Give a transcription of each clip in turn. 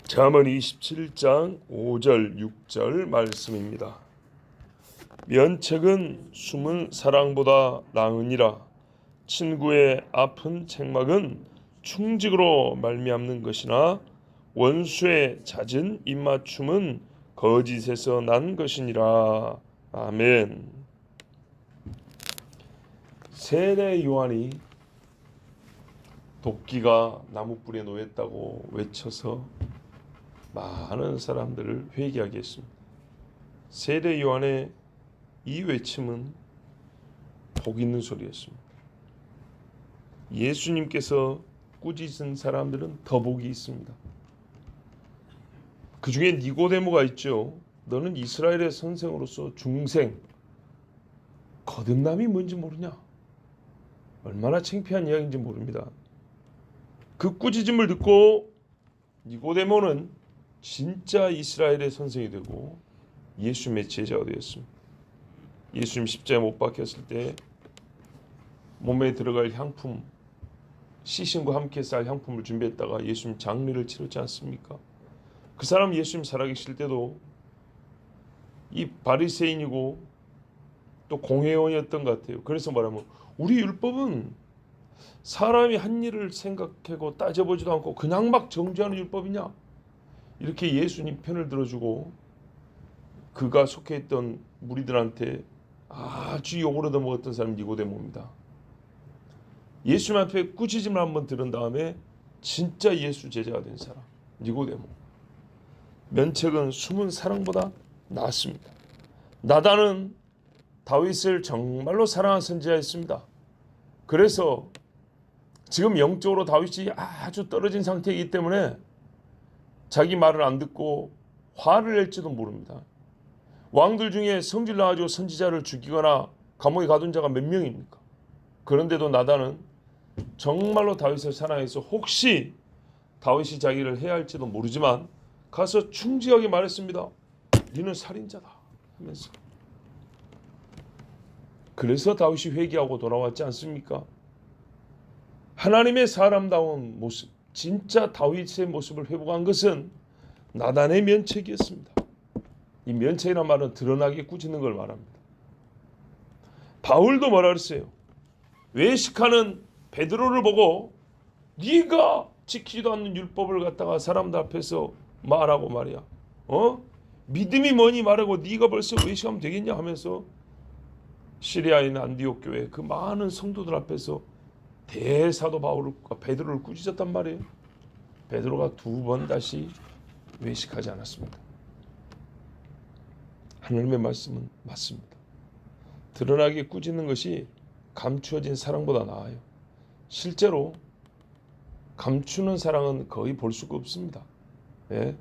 잠언 27장 5절 6절 말씀입니다. 면책은 숨은 사랑보다 나으니라. 친구의 아픈 책망은 충직으로 말미암는 것이나 원수의 잦은 입맞춤은 거짓에서 난 것이니라. 아멘. 세례 요한이 도끼가 나무뿔에 놓였다고 외쳐서 많은 사람들을 회개하게 했습니다. 세례 요한의 이 외침은 복 있는 소리였습니다. 예수님께서 꾸짖은 사람들은 더 복이 있습니다. 그 중에 니고데모가 있죠. 너는 이스라엘의 선생으로서 중생, 거듭남이 뭔지 모르냐? 얼마나 창피한 이야기인지 모릅니다. 그 꾸짖음을 듣고 니고데모는 진짜 이스라엘의 선생이 되고 예수님의 제자가 되었습니다. 예수님 십자가에 못 박혔을 때 몸에 들어갈 향품, 시신과 함께 쌀 향품을 준비했다가 예수님 장례를 치렀지 않습니까? 그 사람 예수님 살아계실 때도 이 바리새인이고 또 공회원이었던 것 같아요. 그래서 말하면 우리 율법은 사람이 한 일을 생각하고 따져보지도 않고 그냥 막 정죄하는 율법이냐? 이렇게 예수님 편을 들어주고 그가 속해 있던 무리들한테 아주 욕을 얻어먹었던 사람이 니고데모입니다. 예수님 앞에 꾸짖음을 한번 들은 다음에 진짜 예수 제자가 된 사람 니고데모. 면책은 숨은 사랑보다 낫습니다. 나단은 다윗을 정말로 사랑한 선지자였습니다. 그래서 지금 영적으로 다윗이 아주 떨어진 상태이기 때문에 자기 말을 안 듣고 화를 낼지도 모릅니다. 왕들 중에 성질 나가지고 선지자를 죽이거나 감옥에 가둔 자가 몇 명입니까? 그런데도 나단은 정말로 다윗을 사랑해서 혹시 다윗이 자기를 해야 할지도 모르지만 가서 충직하게 말했습니다. 너는 살인자다 하면서. 그래서 다윗이 회개하고 돌아왔지 않습니까? 하나님의 사람다운 모습, 진짜 다윗의 모습을 회복한 것은 나단의 면책이었습니다. 이 면책이란 말은 드러나게 꾸짖는 걸 말합니다. 바울도 뭐라 그랬어요? 외식하는 베드로를 보고 네가 지키지도 않는 율법을 갖다가 사람들 앞에서 말하고 말이야. 믿음이 뭐니 말하고 네가 벌써 외식하면 되겠냐 하면서 시리아에 있는 안디옥 교회 그 많은 성도들 앞에서 대사도 베드로를 꾸짖었단 말이에요. 베드로가 2번 다시 외식하지 않았습니다. 하나님의 말씀은 맞습니다. 드러나게 꾸짖는 것이 감추어진 사랑보다 나아요. 실제로 감추는 사랑은 거의 볼 수가 없습니다. 예?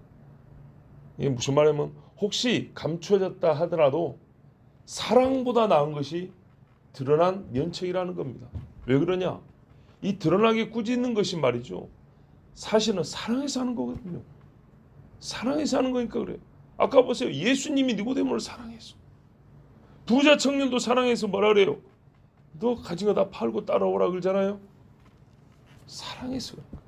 이게 무슨 말이냐면 혹시 감추어졌다 하더라도 사랑보다 나은 것이 드러난 면책이라는 겁니다. 왜 그러냐? 이 드러나게 꾸짖는 것이 말이죠. 사실은 사랑해서 하는 거거든요. 사랑해서 하는 거니까 그래요. 아까 보세요. 예수님이 니고데모를 사랑해서. 부자 청년도 사랑해서 뭐라 그래요? 너 가진 거 다 팔고 따라오라 그러잖아요. 사랑해서 그런 거예요.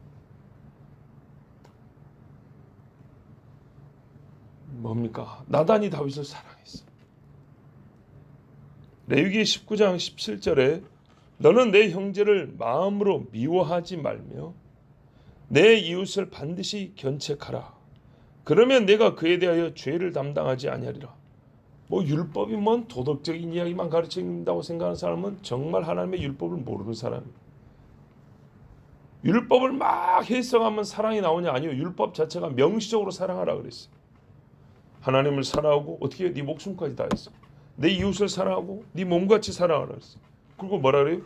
뭡니까? 나단이 다윗을 사랑했어. 레위기 19장 17절에 너는 내 형제를 마음으로 미워하지 말며 내 이웃을 반드시 견책하라. 그러면 내가 그에 대하여 죄를 담당하지 아니하리라. 율법이 뭔 도덕적인 이야기만 가르친다고 생각하는 사람은 정말 하나님의 율법을 모르는 사람입니다. 율법을 막 해석하면 사랑이 나오냐? 아니요. 율법 자체가 명시적으로 사랑하라 그랬어요. 하나님을 사랑하고 어떻게 해요? 네 목숨까지 다 했어. 내 이웃을 사랑하고 네 몸같이 사랑하라 그랬어요. 그리고 뭐라 그래요?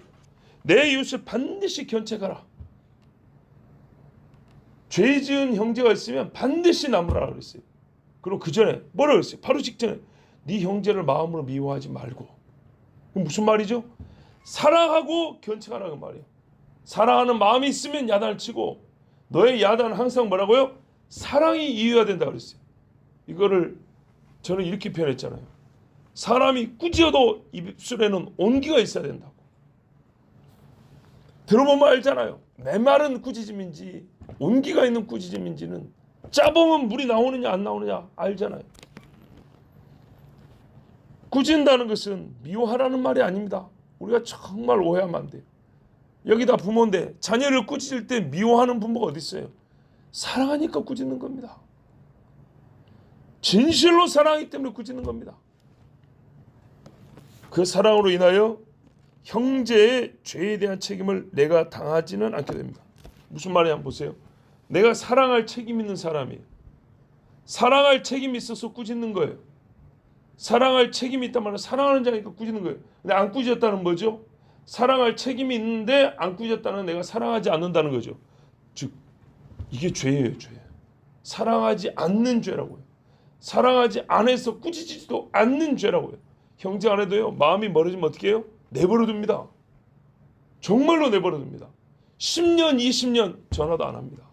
내 이웃을 반드시 견책하라. 죄 지은 형제가 있으면 반드시 나무라 그랬어요. 그리고 그 전에 뭐라 그랬어요? 바로 직전에 네 형제를 마음으로 미워하지 말고. 무슨 말이죠? 사랑하고 견책하라는 말이에요. 사랑하는 마음이 있으면 야단을 치고 너의 야단은 항상 뭐라고요? 사랑이 이유가 된다 그랬어요. 이거를 저는 이렇게 표현했잖아요. 사람이 꾸짖어도 입술에는 온기가 있어야 된다고. 들어보면 알잖아요. 메마른 꾸짖음인지 온기가 있는 꾸짖음인지는 짜보면 물이 나오느냐 안 나오느냐 알잖아요. 꾸진다는 것은 미워하라는 말이 아닙니다. 우리가 정말 오해하면 안 돼요. 여기다 부모인데 자녀를 꾸짖을 때 미워하는 부모가 어디 있어요? 사랑하니까 꾸짖는 겁니다. 진실로 사랑하기 때문에 꾸짖는 겁니다. 그 사랑으로 인하여 형제의 죄에 대한 책임을 내가 당하지는 않게 됩니다. 무슨 말이냐 한번 보세요. 내가 사랑할 책임 있는 사람이에요. 사랑할 책임이 있어서 꾸짖는 거예요. 사랑할 책임이 있단 말은 사랑하는 자니까 꾸짖는 거예요. 근데 안 꾸짖었다는 뭐죠? 사랑할 책임이 있는데 안 꾸짖었다는 내가 사랑하지 않는다는 거죠. 즉 이게 죄예요, 죄. 사랑하지 않는 죄라고요. 사랑하지 않아서 꾸짖지도 않는 죄라고요. 형제 안에도요, 마음이 멀어지면 어떻게 해요? 내버려둡니다. 정말로 내버려둡니다. 10년, 20년 전화도 안 합니다.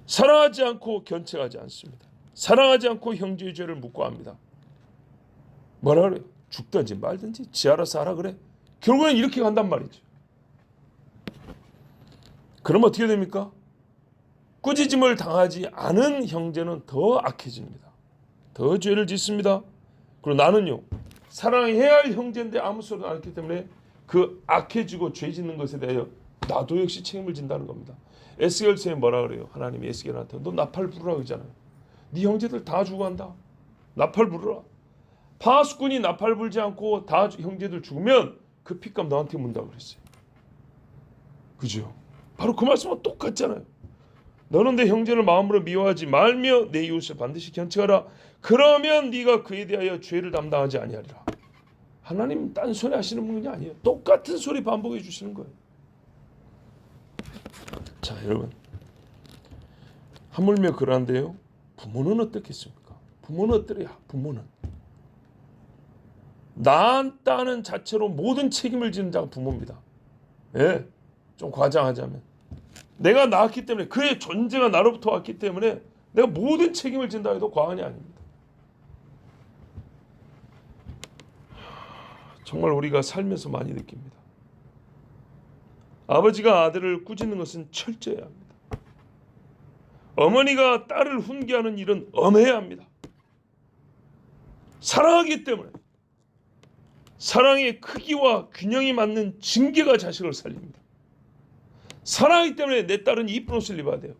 사랑하지 않고 견책하지 않습니다. 사랑하지 않고 형제의 죄를 묻고 합니다. 뭐라 그래요? 죽든지 말든지 지 알아서 하라 그래. 결국엔 이렇게 간단 말이죠. 그럼 어떻게 됩니까? 꾸짖음을 당하지 않은 형제는 더 악해집니다. 더 죄를 짓습니다. 그리고 나는요, 사랑해야 할 형제인데 아무 소리도 안 했기 때문에 그 악해지고 죄 짓는 것에 대하여 나도 역시 책임을 진다는 겁니다. 에스겔서에 뭐라 그래요? 하나님이 에스겔한테 너 나팔 부르라 그러잖아요. 네 형제들 다 죽어간다. 나팔 부르라. 파수꾼이 나팔 불지 않고 다 형제들 죽으면 그 핏값 너한테 문다고 그랬어요. 그죠? 바로 그 말씀은 똑같잖아요. 너는 내 형제를 마음으로 미워하지 말며 내 이웃을 반드시 견책하라. 그러면 네가 그에 대하여 죄를 담당하지 아니하리라. 하나님 딴소리 하시는 분이 아니에요. 똑같은 소리 반복해 주시는 거예요. 자, 여러분, 하물며 그런데요, 부모는 어떻겠습니까? 부모는 어떠랴? 부모는 낳았다는 자체로 모든 책임을 지는 자가 부모입니다. 예, 좀 과장하자면 내가 낳았기 때문에 그의 존재가 나로부터 왔기 때문에 내가 모든 책임을 진다 해도 과언이 아닙니다. 정말 우리가 살면서 많이 느낍니다. 아버지가 아들을 꾸짖는 것은 철저해야 합니다. 어머니가 딸을 훈계하는 일은 엄해야 합니다. 사랑하기 때문에 사랑의 크기와 균형이 맞는 징계가 자식을 살립니다. 사랑하기 때문에 내 딸은 이쁜 옷을 입어야 돼요.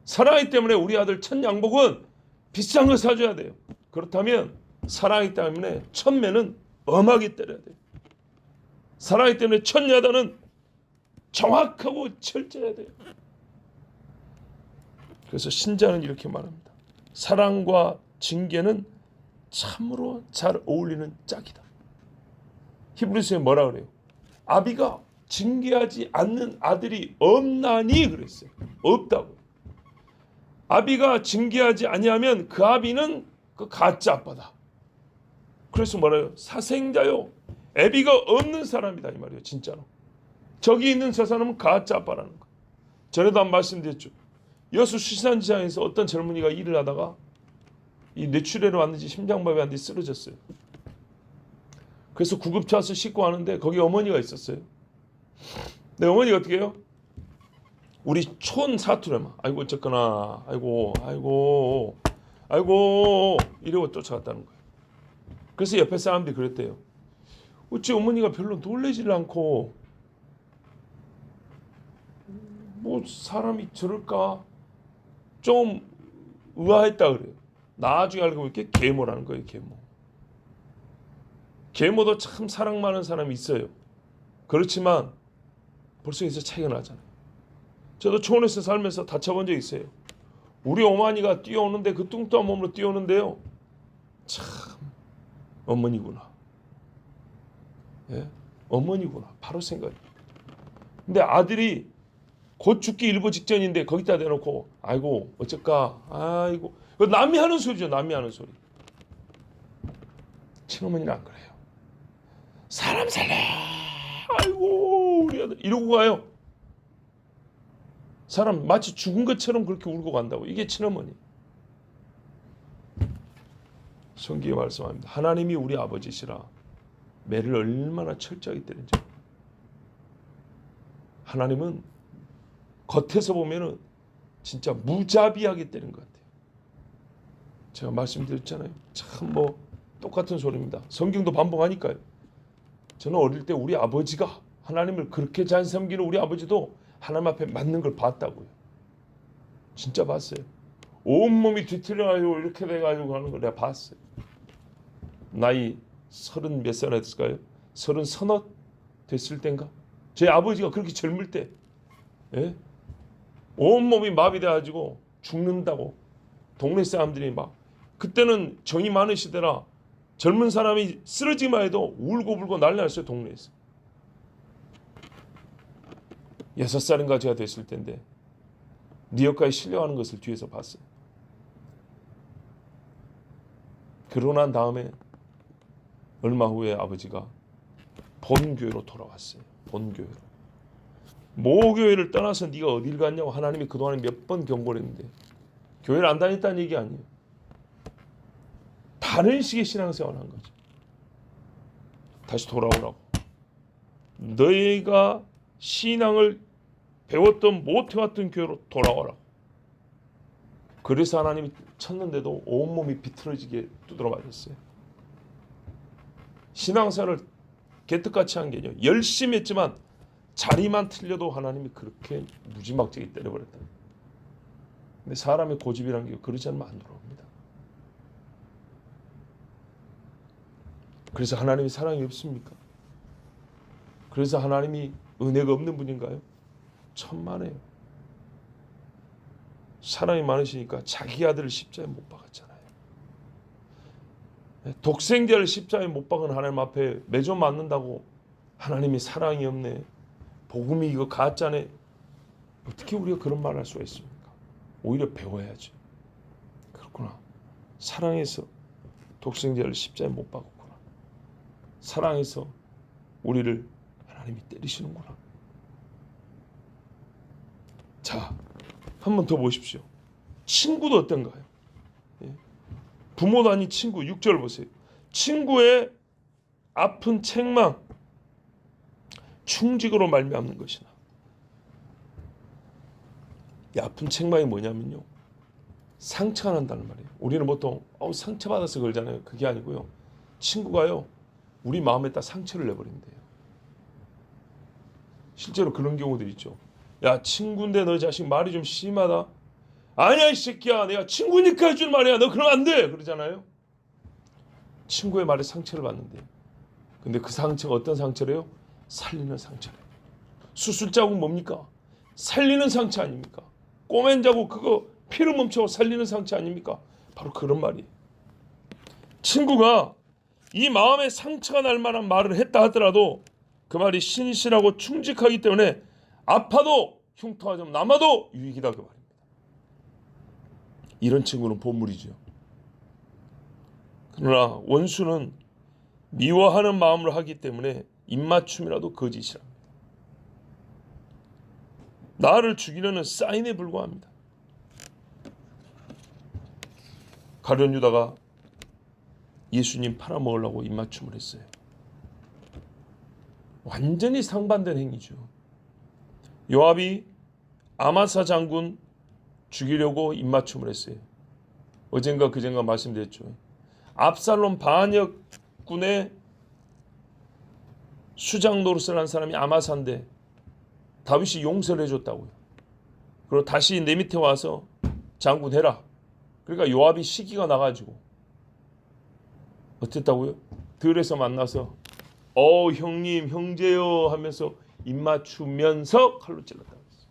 사랑하기 때문에 우리 아들 첫 양복은 비싼 거 사줘야 돼요. 그렇다면 사랑하기 때문에 첫매는 엄하게 때려야 돼요. 사랑하기 때문에 첫 야단은 정확하고 철저해야 돼요. 그래서 신자는 이렇게 말합니다. 사랑과 징계는 참으로 잘 어울리는 짝이다. 히브리서에 뭐라 그래요? 아비가 징계하지 않는 아들이 없나니 그랬어요. 없다고. 아비가 징계하지 아니하면 그 아비는 그 가짜 아빠다. 그래서 뭐라요? 사생자요. 애비가 없는 사람이다 이 말이에요. 진짜로. 저기 있는 저 사람은 가짜 아빠라는 거. 전에도 한 말씀드렸죠. 여수 수산시장에서 어떤 젊은이가 일을 하다가 이 뇌출혈이 왔는지 심장마비 왔는지 쓰러졌어요. 그래서 구급차 와서 싣고 하는데 거기 어머니가 있었어요. 네, 어머니가 어떻게 해요? 우리 촌 사투리만 아이고 어쨌거나 아이고 이러고 쫓아갔다는 거예요. 그래서 옆에 사람들이 그랬대요. 어찌 어머니가 별로 놀라지를 않고 뭐 사람이 저럴까 좀 의아했다 그래요. 나중에 알고 보니까 계모라는 거예요. 계모. 계모도 참 사랑 많은 사람이 있어요. 그렇지만 벌써 여기서 차이가 나잖아요. 저도 초원에서 살면서 다쳐본 적 있어요. 우리 어머니가 뛰어오는데 그 뚱뚱한 몸으로 뛰어오는데요. 참 어머니구나. 예? 어머니구나. 바로 생각이. 근데 아들이 곧 죽기 일보 직전인데 거기다 대놓고 아이고 어쩔까 아이고 남이 하는 소리죠. 남이 하는 소리. 친어머니는 안 그래요. 사람 살려 아이고 우리 아들 이러고 가요. 사람 마치 죽은 것처럼 그렇게 울고 간다고. 이게 친어머니. 성경에 말씀합니다. 하나님이 우리 아버지시라 매를 얼마나 철저하게 때린지. 하나님은 겉에서 보면은 진짜 무자비하게 때린 것 같아요. 제가 말씀드렸잖아요. 참 뭐 똑같은 소리입니다. 성경도 반복하니까요. 저는 어릴 때 우리 아버지가 하나님을 그렇게 잘 섬기는 우리 아버지도 하나님 앞에 맞는 걸 봤다고요. 진짜 봤어요. 온몸이 뒤틀려가지고 이렇게 돼가지고 하는 걸 내가 봤어요. 나이 30 몇 살 했을까요? 30 됐을 땐가? 제 아버지가 그렇게 젊을 때, 예? 온몸이 마비돼가지고 죽는다고 동네 사람들이 막, 그때는 정이 많은 시대라 젊은 사람이 쓰러지기만 해도 울고불고 난리 났어요. 동네에서. 6살인가 제가 됐을 텐데 뉴욕가에 실려가는 것을 뒤에서 봤어요. 그러고 난 다음에 얼마 후에 아버지가 본교회로 돌아왔어요. 본교회로. 모교회를 떠나서 네가 어딜 갔냐고 하나님이 그동안에 몇 번 경고를 했는데 교회를 안 다녔다는 얘기 아니에요. 다른 식의 신앙생활을 한 거죠. 다시 돌아오라고. 너희가 신앙을 배웠던 못해왔던 교회로 돌아오라고. 그래서 하나님이 쳤는데도 온몸이 비틀어지게 두드러 맞았어요. 신앙생활을 개떡같이 한 게 아니에요. 열심히 했지만 자리만 틀려도 하나님이 그렇게 무지막지하게 때려버렸다. 근데 사람의 고집이라는 게 그러지 않으면 안 돌아옵니다. 그래서 하나님이 사랑이 없습니까? 그래서 하나님이 은혜가 없는 분인가요? 천만에요. 사랑이 많으시니까 자기 아들을 십자가에 못 박았잖아요. 독생자를 십자가에 못 박은 하나님 앞에 매주 맞는다고 하나님이 사랑이 없네, 복음이 이거 가짜네, 어떻게 우리가 그런 말을 할 수가 있습니까? 오히려 배워야지. 그렇구나. 사랑해서 독생자를 십자가에 못 박았구나. 사랑해서 우리를 하나님이 때리시는구나. 자, 한 번 더 보십시오. 친구도 어떤가요? 부모도 아닌 친구. 6절 보세요. 친구의 아픈 책망 충직으로 말미암는 것이나. 이 아픈 책망이 뭐냐면요, 상처가 난다는 말이에요. 우리는 보통 상처받아서 그러잖아요. 그게 아니고요, 친구가요 우리 마음에다 상처를 내버린대요. 실제로 그런 경우들 있죠. 야, 친구인데 너 자식 말이 좀 심하다. 아니야 이 새끼야, 내가 친구니까 해준 말이야, 너 그러면 안 돼, 그러잖아요. 친구의 말에 상처를 받는데요. 근데 그 상처가 어떤 상처래요? 살리는 상처래요. 수술 자국 뭡니까? 살리는 상처 아닙니까? 꼬맨 자국 그거 피를 멈춰 살리는 상처 아닙니까? 바로 그런 말이에요. 친구가 이 마음에 상처가 날 만한 말을 했다 하더라도 그 말이 신실하고 충직하기 때문에 아파도 흉터가 좀 남아도 유익이다, 그 말입니다. 이런 친구는 보물이죠. 그러나 원수는 미워하는 마음으로 하기 때문에 입맞춤이라도 거짓이랍니다. 나를 죽이려는 사인에 불과합니다. 가룟 유다가 예수님 팔아먹으려고 입맞춤을 했어요. 완전히 상반된 행위죠. 요압이 아마사 장군 죽이려고 입맞춤을 했어요. 어젠가 그젠가 말씀드렸죠. 압살롬 반역군의 수장 노릇을 한 사람이 아마사인데 다윗이 용서를 해줬다고요. 그리고 다시 내 밑에 와서 장군 해라. 그러니까 요압이 시기가 나가지고 어땠다고요? 들에서 만나서 형님 형제요 하면서 입맞추면서 칼로 찔렀다고 했어요.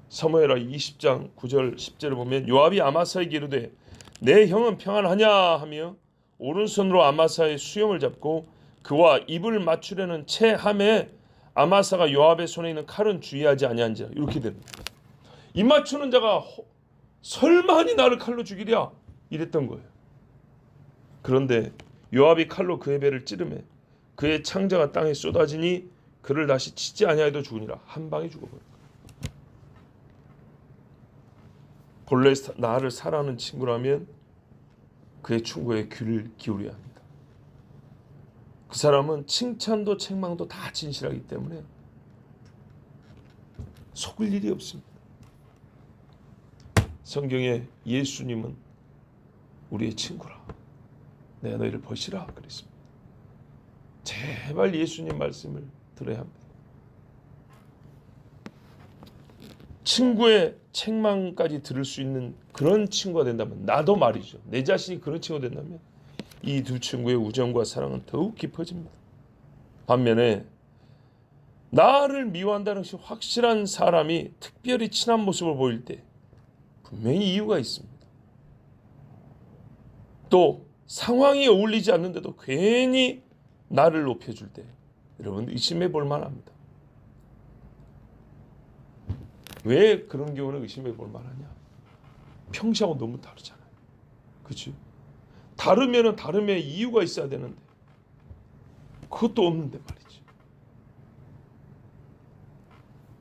사무엘하 20장 9절 10절을 보면 요압이 아마사에게 이르되 내 형은 평안하냐 하며 오른손으로 아마사의 수염을 잡고 그와 입을 맞추려는 채함에 아마사가 요압의 손에 있는 칼은 주의하지 아니한지라. 이렇게 됩니다. 입 맞추는 자가 설마니 나를 칼로 죽이랴 이랬던 거예요. 그런데 요압이 칼로 그의 배를 찌르매 그의 창자가 땅에 쏟아지니 그를 다시 치지 아니하여도 죽으니라. 한 방에 죽어버린 거예요. 본래 나를 사랑하는 친구라면 그의 충고에 귀를 기울여야 합니다. 그 사람은 칭찬도 책망도 다 진실하기 때문에 속을 일이 없습니다. 성경에 예수님은 우리의 친구라. 내가 너희를 보시라 그랬습니다. 제발 예수님 말씀을 들어야 합니다. 친구의 책망까지 들을 수 있는 그런 친구가 된다면, 나도 말이죠, 내 자신이 그런 친구가 된다면 이 두 친구의 우정과 사랑은 더욱 깊어집니다. 반면에 나를 미워한다는 것이 확실한 사람이 특별히 친한 모습을 보일 때 분명히 이유가 있습니다. 또 상황이 어울리지 않는데도 괜히 나를 높여줄 때 여러분 의심해 볼 만합니다. 왜 그런 경우는 의심해 볼 만하냐? 평소하고 너무 다르잖아요. 그렇죠? 다르면은 다름의 이유가 있어야 되는데 그것도 없는데 말이죠.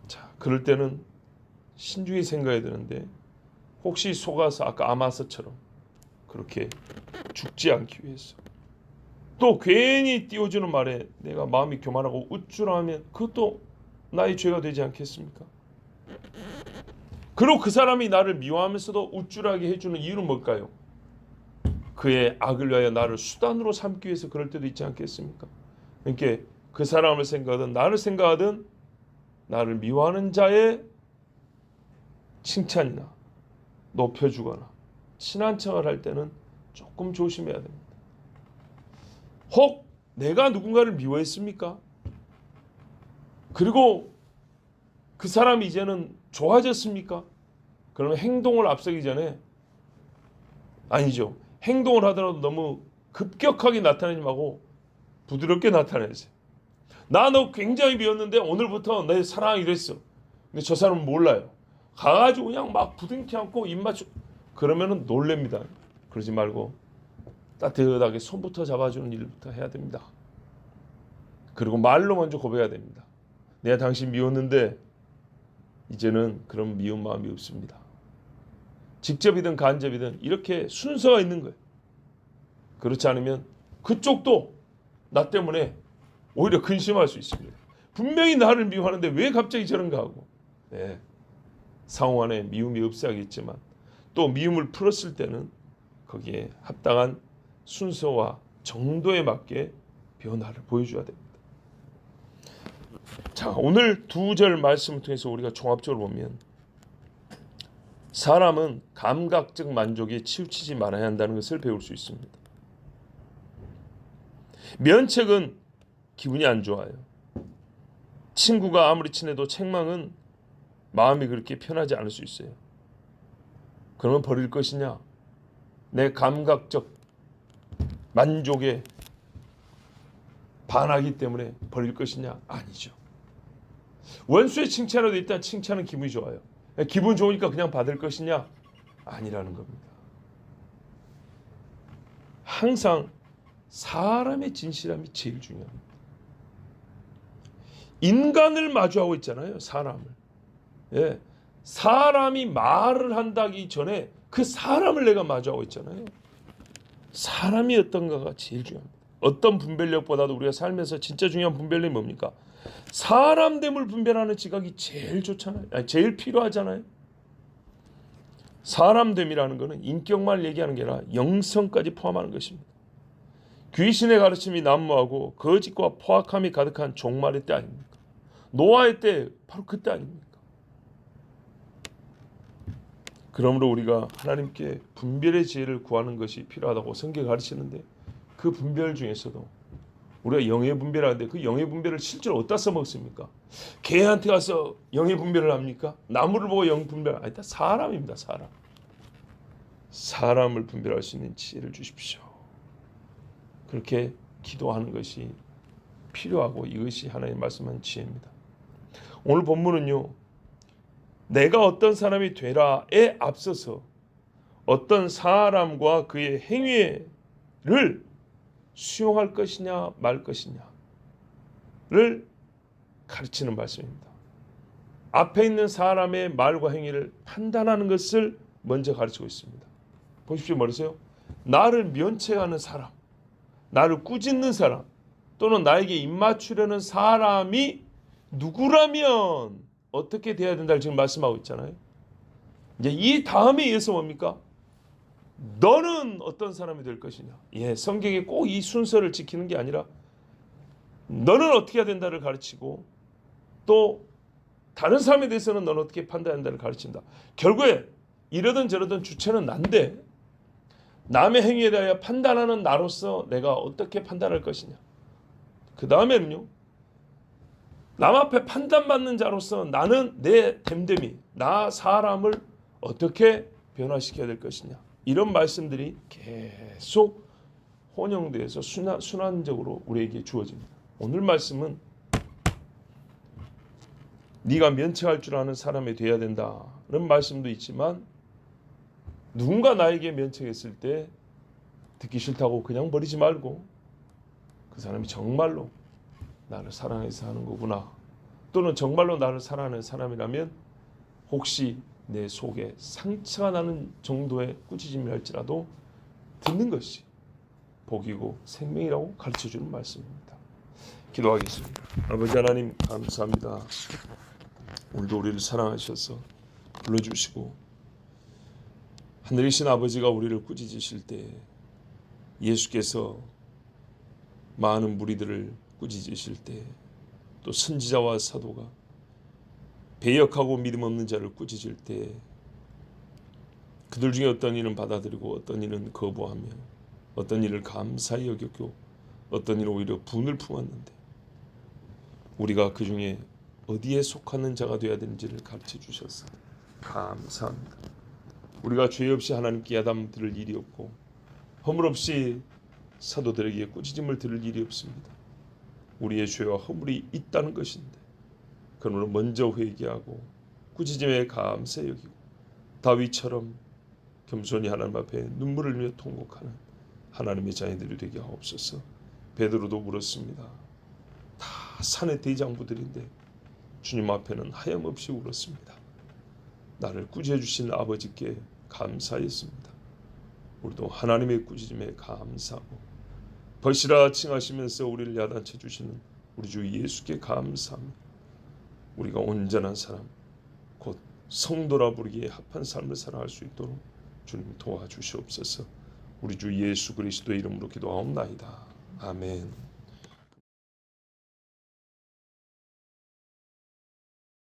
자, 그럴 때는 신중히 생각해야 되는데, 혹시 속아서 아까 아마스처럼 그렇게 죽지 않기 위해서 또 괜히 띄워주는 말에 내가 마음이 교만하고 우쭐하면 그것도 나의 죄가 되지 않겠습니까? 그리고 그 사람이 나를 미워하면서도 우쭐하게 해주는 이유는 뭘까요? 그의 악을 위하여 나를 수단으로 삼기 위해서 그럴 때도 있지 않겠습니까? 그러니까 그 사람을 생각하든 나를 생각하든 나를 미워하는 자의 칭찬이나 높여주거나 친한 척을 할 때는 조금 조심해야 됩니다. 혹 내가 누군가를 미워했습니까? 그리고 그 사람이 이제는 좋아졌습니까? 그러면 행동을 앞서기 전에, 아니죠, 행동을 하더라도 너무 급격하게 나타내지 말고 부드럽게 나타내세요. 나 너 굉장히 미웠는데 오늘부터 내 사랑하기로 했어. 근데 저 사람은 몰라요. 가가지고 그냥 막 부둥켜 안고 입 맞추, 그러면은 놀랍니다. 그러지 말고 따뜻하게 손부터 잡아주는 일부터 해야 됩니다. 그리고 말로 먼저 고백해야 됩니다. 내가 당신 미웠는데 이제는 그런 미운 마음이 없습니다. 직접이든 간접이든 이렇게 순서가 있는 거예요. 그렇지 않으면 그쪽도 나 때문에 오히려 근심할 수 있습니다. 분명히 나를 미워하는데 왜 갑자기 저런가 하고. 네. 상호 안에 미움이 없어야겠지만 또 미움을 풀었을 때는 거기에 합당한 순서와 정도에 맞게 변화를 보여줘야 됩니다. 자, 오늘 두 절 말씀을 통해서 우리가 종합적으로 보면 사람은 감각적 만족에 치우치지 말아야 한다는 것을 배울 수 있습니다. 면책은 기분이 안 좋아요. 친구가 아무리 친해도 책망은 마음이 그렇게 편하지 않을 수 있어요. 그러면 버릴 것이냐? 내 감각적 만족에 반하기 때문에 버릴 것이냐? 아니죠. 원수의 칭찬에도 일단 칭찬은 기분이 좋아요. 기분 좋으니까 그냥 받을 것이냐? 아니라는 겁니다. 항상 사람의 진실함이 제일 중요합니다. 인간을 마주하고 있잖아요. 사람을. 예, 사람이 말을 한다기 전에 그 사람을 내가 마주하고 있잖아요. 사람이 어떤가가 제일 중요합니다. 어떤 분별력보다도 우리가 살면서 진짜 중요한 분별력이 뭡니까? 사람됨을 분별하는 지각이 제일 좋잖아요. 아니, 제일 필요하잖아요. 사람됨이라는 것은 인격만 얘기하는 게 아니라 영성까지 포함하는 것입니다. 귀신의 가르침이 난무하고 거짓과 포악함이 가득한 종말의 때 아닙니까? 노아의 때 바로 그때 아닙니까? 그러므로 우리가 하나님께 분별의 지혜를 구하는 것이 필요하다고 성경이 가르치는데, 그 분별 중에서도 우리가 영의 분별하는데 그 영의 분별을 실제로 어디다 써먹습니까? 개한테 가서 영의 분별을 합니까? 나무를 보고 영 분별, 아니다. 사람입니다. 사람. 사람을 분별할 수 있는 지혜를 주십시오. 그렇게 기도하는 것이 필요하고 이것이 하나님 말씀한 지혜입니다. 오늘 본문은요, 내가 어떤 사람이 되라에 앞서서 어떤 사람과 그의 행위를 수용할 것이냐 말 것이냐를 가르치는 말씀입니다. 앞에 있는 사람의 말과 행위를 판단하는 것을 먼저 가르치고 있습니다. 보십시오. 뭐랬어요? 나를 면책하는 사람, 나를 꾸짖는 사람, 또는 나에게 입맞추려는 사람이 누구라면 어떻게 돼야 된다를 지금 말씀하고 있잖아요. 이제 이 다음에 이어서 뭡니까? 너는 어떤 사람이 될 것이냐. 예, 성경에 꼭 이 순서를 지키는 게 아니라 너는 어떻게 해야 된다를 가르치고 또 다른 사람에 대해서는 너는 어떻게 판단한다를 가르친다. 결국에 이러든 저러든 주체는 난데 남의 행위에 대하여 판단하는 나로서 내가 어떻게 판단할 것이냐. 그 다음에는요. 남 앞에 판단받는 자로서 나는 내 됨됨이 나 사람을 어떻게 변화시켜야 될 것이냐. 이런 말씀들이 계속 혼용돼서 순환적으로 우리에게 주어집니다. 오늘 말씀은 네가 면책할 줄 아는 사람이 돼야 된다는 말씀도 있지만 누군가 나에게 면책했을 때 듣기 싫다고 그냥 버리지 말고 그 사람이 정말로 나를 사랑해서 하는 거구나. 또는 정말로 나를 사랑하는 사람이라면 혹시 내 속에 상처가 나는 정도의 꾸짖음이 할지라도 듣는 것이 복이고 생명이라고 가르쳐주는 말씀입니다. 기도하겠습니다. 아버지 하나님 감사합니다. 오늘도 우리를 사랑하셔서 불러주시고 하늘에 계신 아버지가 우리를 꾸짖으실 때 예수께서 많은 무리들을 꾸짖으실 때 또 선지자와 사도가 배역하고 믿음 없는 자를 꾸짖을 때 그들 중에 어떤 이는 받아들이고 어떤 이는 거부하며 어떤 이를 감사히 여겼고 어떤 이는 오히려 분을 품었는데 우리가 그 중에 어디에 속하는 자가 되어야 되는지를 가르쳐 주셔서 감사합니다. 우리가 죄 없이 하나님께 야단 들을 일이 없고 허물 없이 사도들에게 꾸짖음을 들을 일이 없습니다. 우리의 죄와 허물이 있다는 것인데 그러므로 먼저 회개하고 꾸짖음에 감사 여기고 다윗처럼 겸손히 하나님 앞에 눈물을 흘려 통곡하는 하나님의 자녀들이 되게 하옵소서. 베드로도 울었습니다. 다 산의 대장부들인데 주님 앞에는 하염없이 울었습니다. 나를 꾸짖어 주신 아버지께 감사했습니다. 우리도 하나님의 꾸짖음에 감사하고 벌시라 칭하시면서 우리를 야단쳐 주시는 우리 주 예수께 감사하며 우리가 온전한 사람 곧 성도라 부르기에 합한 삶을 살아갈 수 있도록 주님 도와주시옵소서. 우리 주 예수 그리스도의 이름으로 기도하옵나이다. 아멘.